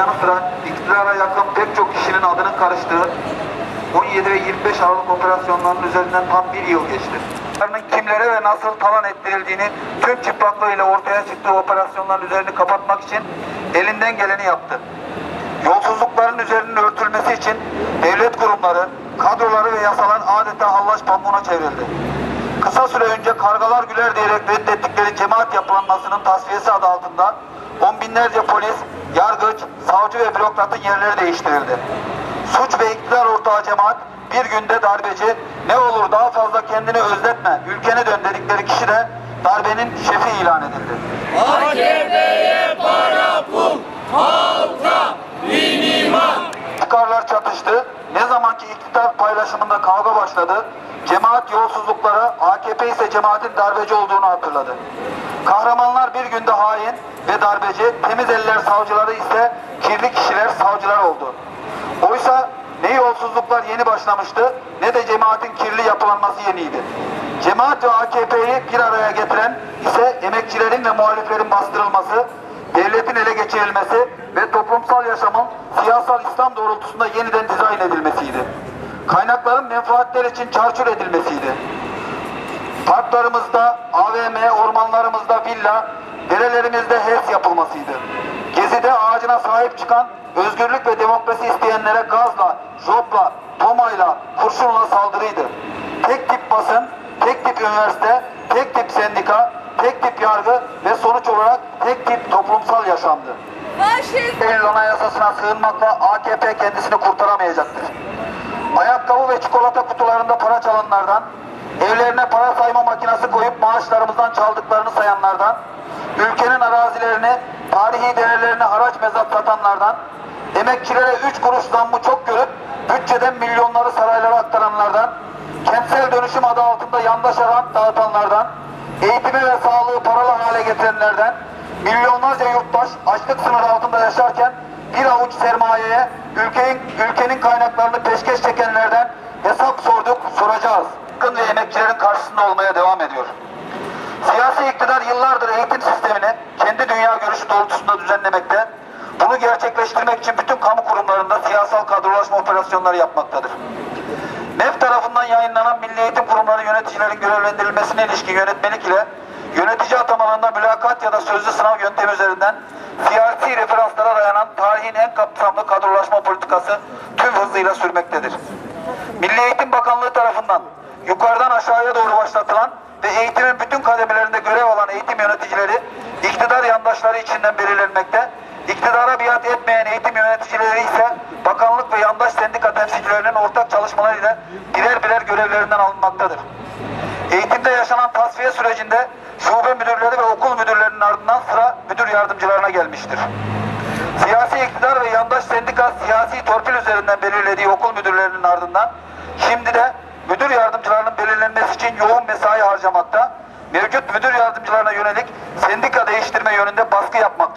yanı sıra iktidara yakın pek çok kişinin adının karıştığı 17 ve 25 Aralık operasyonlarının üzerinden tam bir yıl geçti. Kimlere ve nasıl talan ettirildiğini tüm çıplaklığıyla ortaya çıktığı operasyonların üzerini kapatmak için elinden geleni yaptı. Yolsuzlukların üzerinin örtülmesi için devlet kurumları, kadroları ve yasalar adeta hallaç pamuğuna çevrildi. Kısa süre önce kargalar güler diyerek reddettikleri cemaat yapılanmasının tasfiyesi adı altında on binlerce polis, yargıç, savcı ve bürokratın yerleri değiştirildi. Suç ve iktidar ortağı cemaat bir günde darbeci, ne olur daha fazla kendini özletme, ülkene dön dedikleri kişi de darbenin şefi ilan edildi. AKP'ye para pul, halka minimal. Çıkarlar çatıştı. Ne zamanki iktidar paylaşımında kavga başladı, cemaat yolsuzluklara, AKP ise cemaatin darbeci olduğunu hatırladı. Kahramanlar bir günde hain ve darbeci, temiz eller savcıları ise kirli kişiler savcılar oldu. Oysa ne yolsuzluklar yeni başlamıştı, ne de cemaatin kirli yapılanması yeniydi. Cemaat ve AKP'yi bir araya getiren ise emekçilerin ve muhaliflerin bastırılması, devletin ele geçirilmesi ve toplumsal yaşamın siyasal İslam doğrultusunda yeniden dizayn edilmesiydi. Kaynakların menfaatler için çarçur edilmesiydi. Parklarımızda, AVM, ormanlarımızda villa, derelerimizde HES yapılmasıydı. Gezide ağacına sahip çıkan, özgürlük ve demokrasi isteyenlere gazla, jopla, tomayla, kurşunla saldırıydı. Tek tip basın, tek tip üniversite, tek tip sendika, tek tip yargı ve sonuç olarak tek tip toplumsal yaşamdı. Eylül Anayasası'na sığınmakla AKP kendisini kurtaramayacaktır. Ayakkabı ve çikolata kutularında para çalanlardan, evlerine para sayma makinesi koyup maaşlarımızdan çaldıklarını sayanlardan, ülkenin arazilerini, tarihi değerlerini haraç mezat satanlardan, emekçilere 3 kuruş zammı çok görüp bütçeden milyonları saraylara aktaranlardan, kentsel dönüşüm adı altında yandaşa rant dağıtanlardan, eğitimi ve sağlığı paralı hale getirenlerden, milyonlarca yurttaş açlık sınırı altında yaşarken bir avuç sermayeye ülkenin kaynaklarını peşkeş çekenlerden hesap sorduk, soracağız. Hakkın ve emekçilerin karşısında olmaya devam ediyor. Siyasi iktidar yıllardır eğitim sistemini kendi dünya görüşü doğrultusunda düzenlemekte, bunu gerçekleştirmek için bütün kamu kurumlarında siyasal kadrolaşma operasyonları yapmaktadır. MEF tarafından yayınlanan Milli Eğitim Kurumları yöneticilerin görevlendirilmesine ilişkin yönetmelik ile yönetici atamalarında mülakat ya da sözlü sınav yöntemi üzerinden siyasi referanslara dayanan tarihin en kapsamlı kadrolaşma politikası tüm hızıyla sürmektedir. Milli Eğitim Bakanlığı tarafından yukarıdan aşağıya doğru başlatılan ve eğitimin bütün kademelerinde görev alan eğitim yöneticileri iktidar yandaşları içinden belirlenmekte, iktidara biat etmeyen eğitim yöneticileri ise bakanlık ve yandaş sendika temsilcilerinin ortak çalışmalarıyla birer birer görevlerinden alınmaktadır. Eğitimde yaşanan tasfiye sürecinde şube müdürleri ve okul müdürlerinin ardından sıra müdür yardımcılarına gelmiştir. Siyasi iktidar ve yandaş sendika siyasi torpil üzerinden belirlediği okul müdürlerinin ardından şimdi de müdür yardımcılarının belirlenmesi için yoğun mesai harcamakta, mevcut müdür yardımcılarına yönelik sendika değiştirme yönünde baskı yapmaktadır.